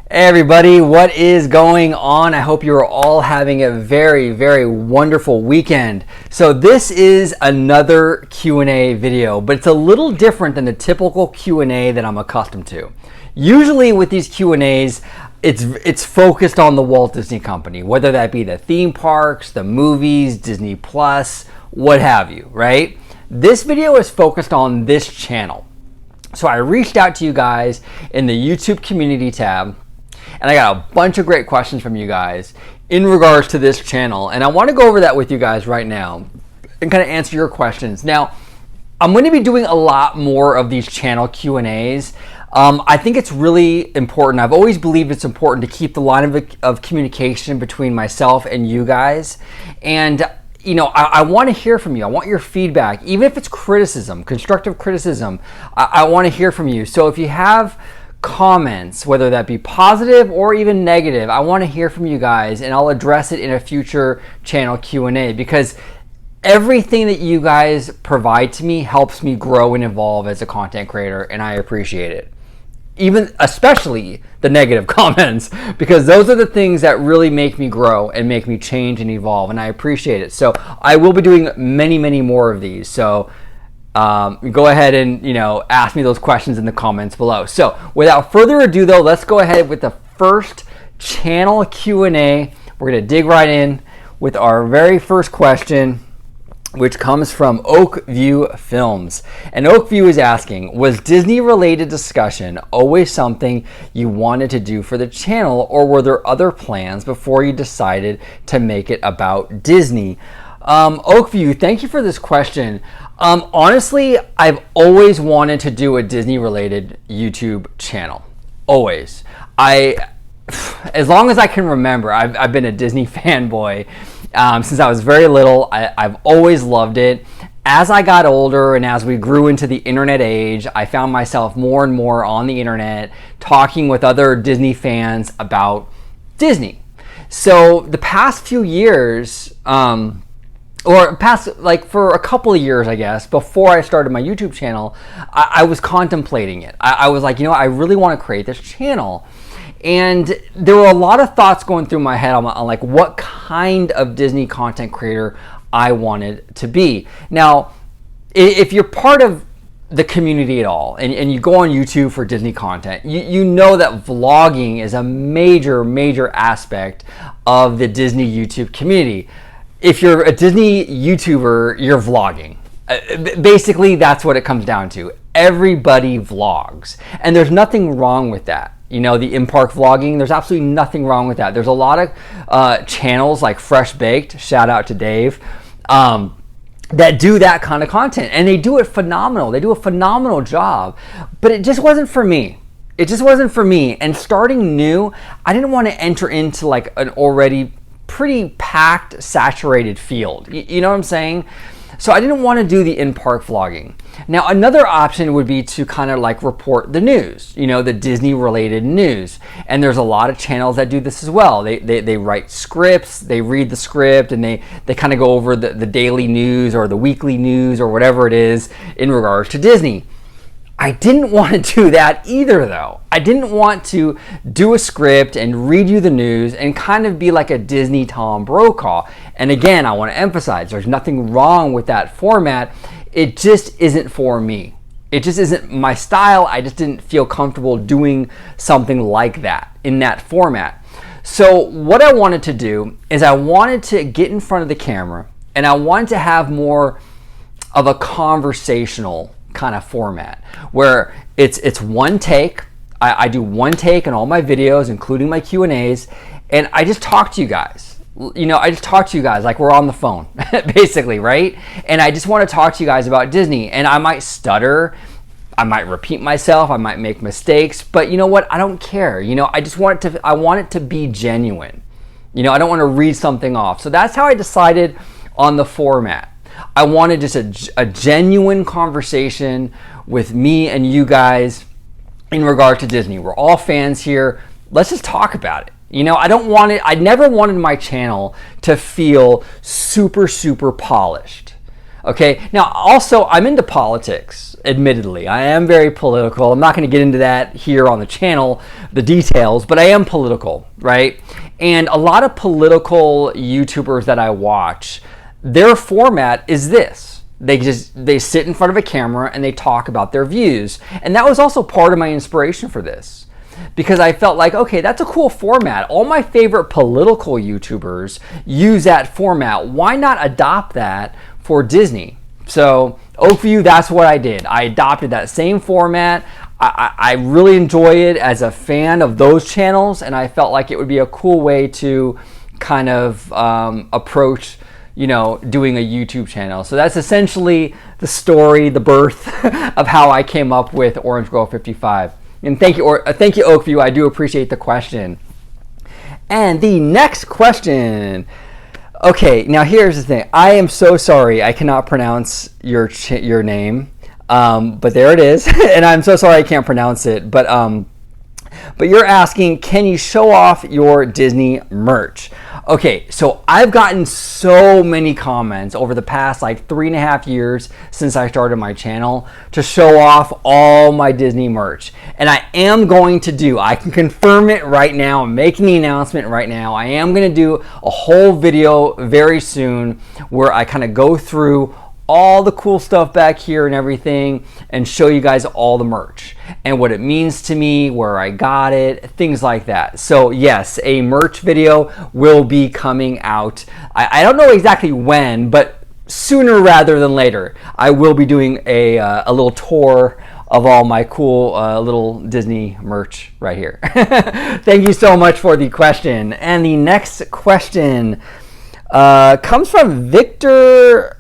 Hey everybody, what is going on? I hope you're all having a very, very wonderful weekend. So this is another Q&A video, but it's a little different than the typical Q&A that I'm accustomed to. Usually with these Q&As, it's focused on the Walt Disney Company, whether that be the theme parks, the movies, Disney Plus, what have you, right? This video is focused on this channel. So I reached out to you guys in the YouTube community tab, and I got a bunch of great questions from you guys in regards to this channel. And I want to go over that with you guys right now and kind of answer your questions. Now, I'm going to be doing a lot more of these channel Q&As. I think it's really important. I've always believed it's important to keep the line of communication between myself and you guys. And you know, I want to hear from you. I want your feedback, even if it's criticism, constructive criticism. I want to hear from you. So if you have comments, whether that be positive or even negative, I want to hear from you guys, and I'll address it in a future channel Q&A, because everything that you guys provide to me helps me grow and evolve as a content creator, and I appreciate it. Especially the negative comments, because those are the things that really make me grow and make me change and evolve, and I appreciate it. So I will be doing many more of these. So go ahead and ask me those questions in the comments below. So without further ado though, let's go ahead with the first channel Q&A. We're gonna dig right in with our very first question, which comes from Oakview Films. And Oakview is asking, was Disney related discussion always something you wanted to do for the channel, or were there other plans before you decided to make it about Disney? Oakview, thank you for this question. Honestly, I've always wanted to do a Disney related YouTube channel. Always. As long as I can remember, I've been a Disney fanboy since I was very little. I've always loved it. As I got older and as we grew into the internet age, I found myself more and more on the internet talking with other Disney fans about Disney. So the past few years, for a couple of years, I guess, before I started my YouTube channel, I was contemplating it. I was like, I really want to create this channel. And there were a lot of thoughts going through my head on like what kind of Disney content creator I wanted to be. Now, if you're part of the community at all, and you go on YouTube for Disney content, you know that vlogging is a major aspect of the Disney YouTube community. If you're a Disney YouTuber, you're vlogging. Basically, that's what it comes down to. Everybody vlogs, and there's nothing wrong with that. The in-park vlogging, there's absolutely nothing wrong with that. There's a lot of channels like Fresh Baked, shout out to Dave, that do that kind of content, and they do it phenomenal. They do a phenomenal job, but it just wasn't for me. It just wasn't for me. And starting new, I didn't want to enter into like an already pretty packed, saturated field. You know what I'm saying? So I didn't want to do the in-park vlogging. Now, another option would be to kind of like report the news, the Disney related news. And there's a lot of channels that do this as well. They write scripts, they read the script, and they kind of go over the daily news or the weekly news or whatever it is in regards to Disney. I didn't want to do that either though. I didn't want to do a script and read you the news and kind of be like a Disney Tom Brokaw. And again, I want to emphasize, there's nothing wrong with that format. It just isn't for me. It just isn't my style. I just didn't feel comfortable doing something like that in that format. So what I wanted to do is I wanted to get in front of the camera, and I wanted to have more of a conversational kind of format where it's one take. I do one take in all my videos, including my Q&As, and I just talk to you guys. I just talk to you guys like we're on the phone, basically, right? And I just want to talk to you guys about Disney, and I might stutter, I might repeat myself, I might make mistakes, but you know what? I don't care. I want it to be genuine. I don't want to read something off. So that's how I decided on the format. I wanted just a genuine conversation with me and you guys in regard to Disney. We're all fans here. Let's just talk about it. I never wanted my channel to feel super polished. Okay, now also I'm into politics, admittedly. I am very political. I'm not going to get into that here on the channel, the details, but I am political, right? And a lot of political YouTubers that I watch, their format is this. They sit in front of a camera and they talk about their views. And that was also part of my inspiration for this, because I felt like, okay, that's a cool format. All my favorite political YouTubers use that format. Why not adopt that for Disney? So Oakview, that's what I did. I adopted that same format. I really enjoy it as a fan of those channels, and I felt like it would be a cool way to kind of approach, doing a YouTube channel. So that's essentially the story, the birth of how I came up with Orange Girl 55. And thank you, Oakview. I do appreciate the question. And the next question. Okay, now here's the thing. I am so sorry. I cannot pronounce your name, but there it is. And I'm so sorry I can't pronounce it. But you're asking, can you show off your Disney merch? Okay, so I've gotten so many comments over the past like 3.5 years since I started my channel to show off all my Disney merch. And I am going to I can confirm it right now, I'm making the announcement right now. I am going to do a whole video very soon where I kind of go through all the cool stuff back here and everything and show you guys all the merch and what it means to me, where I got it, things like that. So yes, a merch video will be coming out. I don't know exactly when, but sooner rather than later. I will be doing a little tour of all my cool little Disney merch right here. Thank you so much for the question. And the next question comes from Victor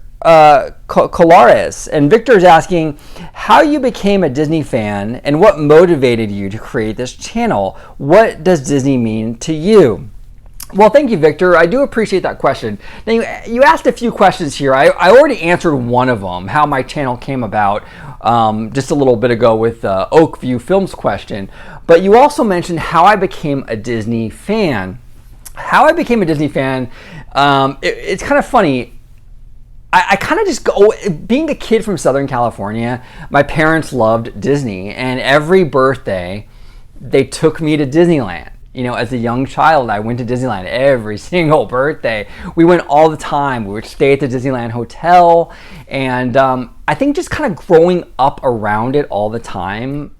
Colares, and Victor is asking how you became a Disney fan and what motivated you to create this channel. What does Disney mean to you? Well, thank you, Victor. I do appreciate that question. Now, you asked a few questions here. I already answered one of them, how my channel came about, just a little bit ago with Oakview Films question. But you also mentioned how I became a Disney fan. How I became a Disney fan, it's kind of funny. I kind of just go, being a kid from Southern California, my parents loved Disney, and every birthday they took me to Disneyland. As a young child, I went to Disneyland every single birthday. We went all the time. We would stay at the Disneyland Hotel, and I think just kind of growing up around it all the time,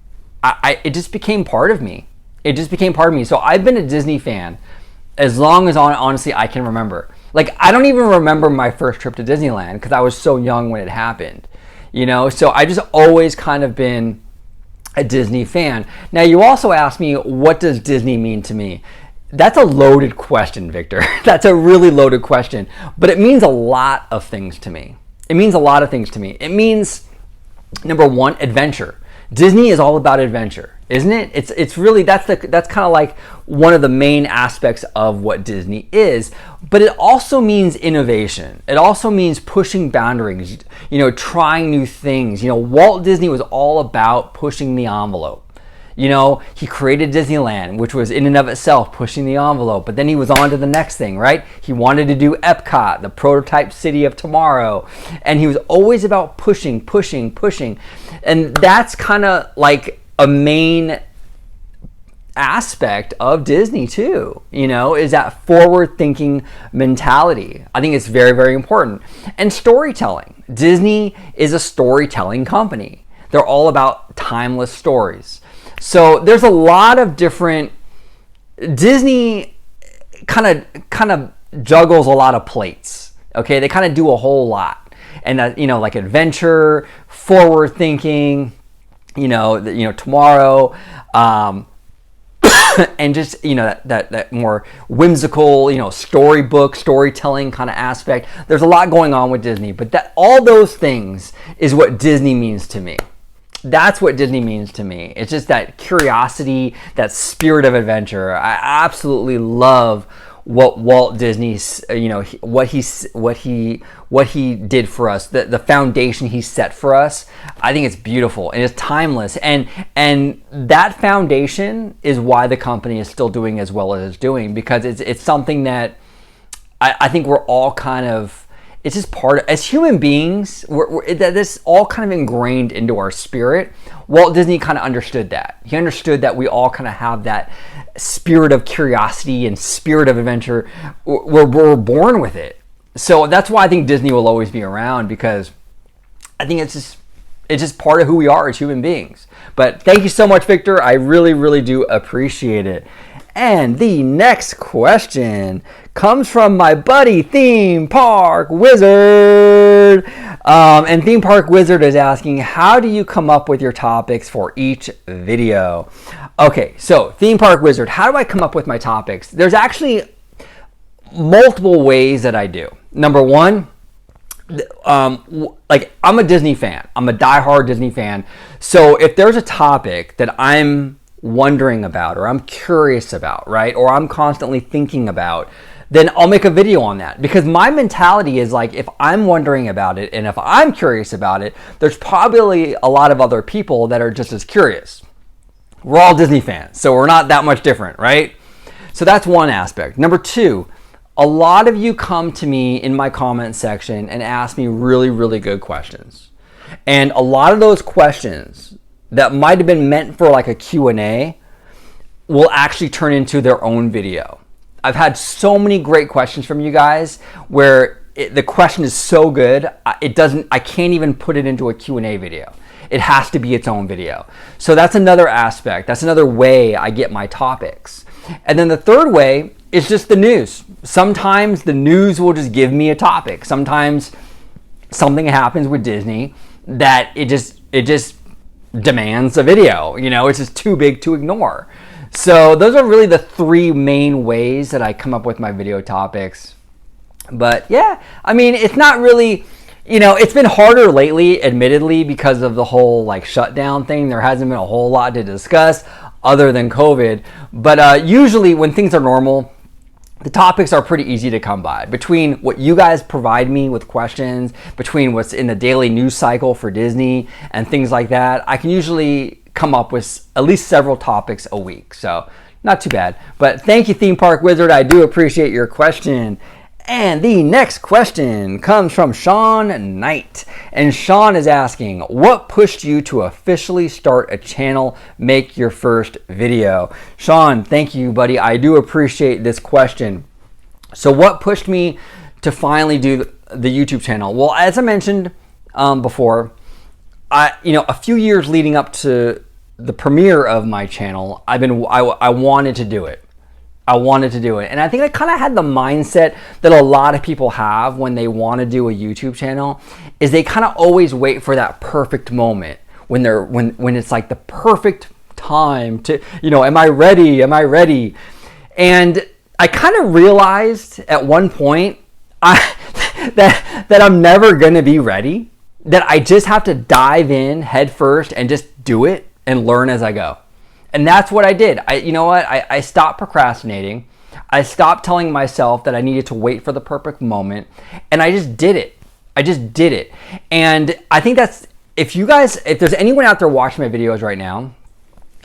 it just became part of me. So I've been a Disney fan as long as, honestly, I can remember. Like, I don't even remember my first trip to Disneyland because I was so young when it happened, So I just always kind of been a Disney fan. Now, you also asked me, what does Disney mean to me? That's a loaded question, Victor. That's a really loaded question, but it means a lot of things to me. It means, number one, adventure. Disney is all about adventure, isn't it? It's really, that's kind of like one of the main aspects of what Disney is. But it also means innovation. It also means pushing boundaries, trying new things. Walt Disney was all about pushing the envelope. He created Disneyland, which was in and of itself pushing the envelope, but then he was on to the next thing, right? He wanted to do Epcot, the prototype city of tomorrow, and he was always about pushing. And that's kind of like a main aspect of Disney too, is that forward-thinking mentality. I think it's very, very important. And storytelling. Disney is a storytelling company. They're all about timeless stories. So there's a lot of different, Disney kind of juggles a lot of plates. Okay, they kind of do a whole lot, and that, like adventure, forward thinking, tomorrow, and just that more whimsical, storytelling kind of aspect. There's a lot going on with Disney, but all those things is what Disney means to me. That's what Disney means to me. It's just that curiosity, that spirit of adventure. I absolutely love what Walt Disney, what he did for us, the foundation he set for us. I think it's beautiful and it's timeless. And that foundation is why the company is still doing as well as it's doing, because it's something that I think we're all kind of, it's just part of, as human beings, this all kind of ingrained into our spirit. Walt Disney kind of understood that. He understood that we all kind of have that spirit of curiosity and spirit of adventure. We're born with it. So that's why I think Disney will always be around, because I think it's just part of who we are as human beings. But thank you so much, Victor. I really, really do appreciate it. And the next question comes from my buddy Theme Park Wizard. And Theme Park Wizard is asking, how do you come up with your topics for each video? Okay, so Theme Park Wizard, how do I come up with my topics? There's actually multiple ways that I do. Number one, like, I'm a Disney fan. I'm a diehard Disney fan. So if there's a topic that I'm wondering about, or I'm curious about, right, or I'm constantly thinking about, then I'll make a video on that. Because my mentality is like, if I'm wondering about it and if I'm curious about it, there's probably a lot of other people that are just as curious. We're all Disney fans, so we're not that much different, right? So that's one aspect. Number two, a lot of you come to me in my comment section and ask me really, really good questions. And a lot of those questions that might have been meant for like a Q&A will actually turn into their own video. I've had so many great questions from you guys where the question is so good, I can't even put it into a Q&A video. It has to be its own video. So that's another aspect. That's another way I get my topics. And then the third way is just the news. Sometimes the news will just give me a topic. Sometimes something happens with Disney that it just demands a video. You know, it's just too big to ignore. So those are really the three main ways that I come up with my video topics. But yeah, I mean, it's not really, you know, it's been harder lately, admittedly, because of the whole like shutdown thing. There hasn't been a whole lot to discuss other than COVID. But usually when things are normal, the topics are pretty easy to come by. Between what you guys provide me with questions, between what's in the daily news cycle for Disney and things like that, I can usually come up with at least several topics a week. So not too bad. But thank you, Theme Park Wizard. I do appreciate your question. And the next question comes from Sean Knight. And Sean is asking, what pushed you to officially start a channel, make your first video? Sean, thank you, buddy. I do appreciate this question. So what pushed me to finally do the YouTube channel? Well, as I mentioned before, a few years leading up to the premiere of my channel, I wanted to do it. I wanted to do it. And I think I kind of had the mindset that a lot of people have when they want to do a YouTube channel, is they kind of always wait for that perfect moment when it's like the perfect time to, am I ready? Am I ready? And I kind of realized at one point that I'm never going to be ready, that I just have to dive in head first and just do it and learn as I go. And that's what I did. I stopped procrastinating. I stopped telling myself that I needed to wait for the perfect moment. And I just did it. And I think that's, if there's anyone out there watching my videos right now,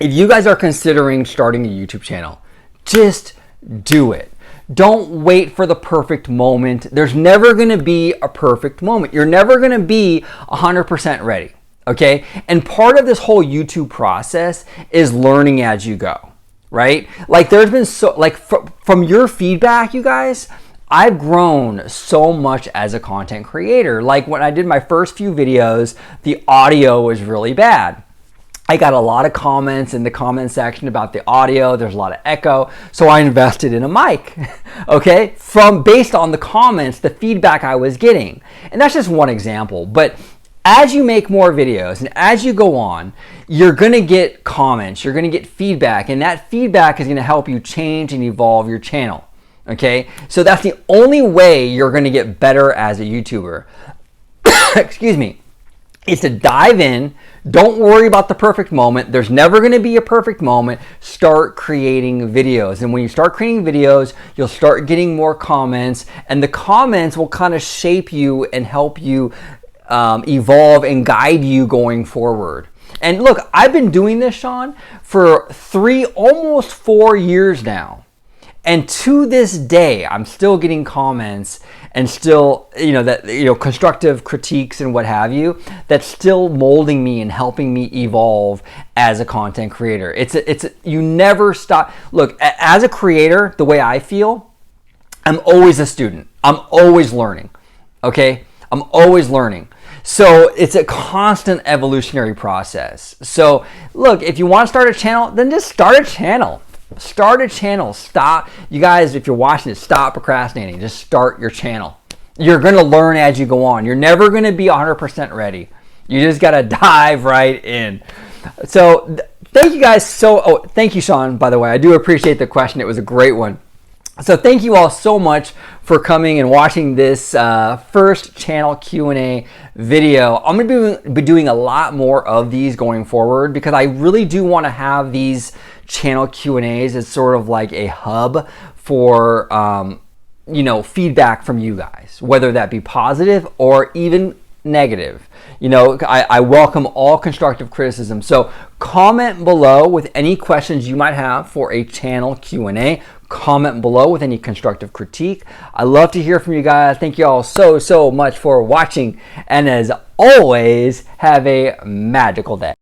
if you guys are considering starting a YouTube channel, just do it. Don't wait for the perfect moment. There's never going to be a perfect moment. You're never going to be 100% ready. Okay. And part of this whole YouTube process is learning as you go, right? Like there's been from your feedback, you guys, I've grown so much as a content creator. Like when I did my first few videos, the audio was really bad. I got a lot of comments in the comment section about the audio. There's a lot of echo. So I invested in a mic, okay? Based on the comments, the feedback I was getting. And that's just one example. But as you make more videos and as you go on, you're going to get comments, you're going to get feedback, and that feedback is going to help you change and evolve your channel. Okay? So that's the only way you're going to get better as a YouTuber. Excuse me. Is to dive in. Don't worry about the perfect moment. There's never going to be a perfect moment. Start creating videos. And when you start creating videos, you'll start getting more comments, and the comments will kind of shape you and help you evolve and guide you going forward. And look, I've been doing this, Sean, for almost 4 years now. And to this day, I'm still getting comments and still, constructive critiques and what have you, that's still molding me and helping me evolve as a content creator. You never stop. Look, as a creator, the way I feel, I'm always a student. I'm always learning. Okay? I'm always learning. So it's a constant evolutionary process. So look, if you want to start a channel, then just start a channel. Start a channel. Stop. You guys, if you're watching it, stop procrastinating. Just start your channel. You're going to learn as you go on. You're never going to be 100% ready. You just got to dive right in. So thank you guys thank you, Sean, by the way. I do appreciate the question. It was a great one. So thank you all so much for coming and watching this first channel Q&A video. I'm going to be doing a lot more of these going forward because I really do want to have these channel Q&As as sort of like a hub for feedback from you guys, whether that be positive or even negative. I welcome all constructive criticism. So comment below with any questions you might have for a channel Q&A. Comment below with any constructive critique. I love to hear from you guys. Thank you all so much for watching. And as always, have a magical day.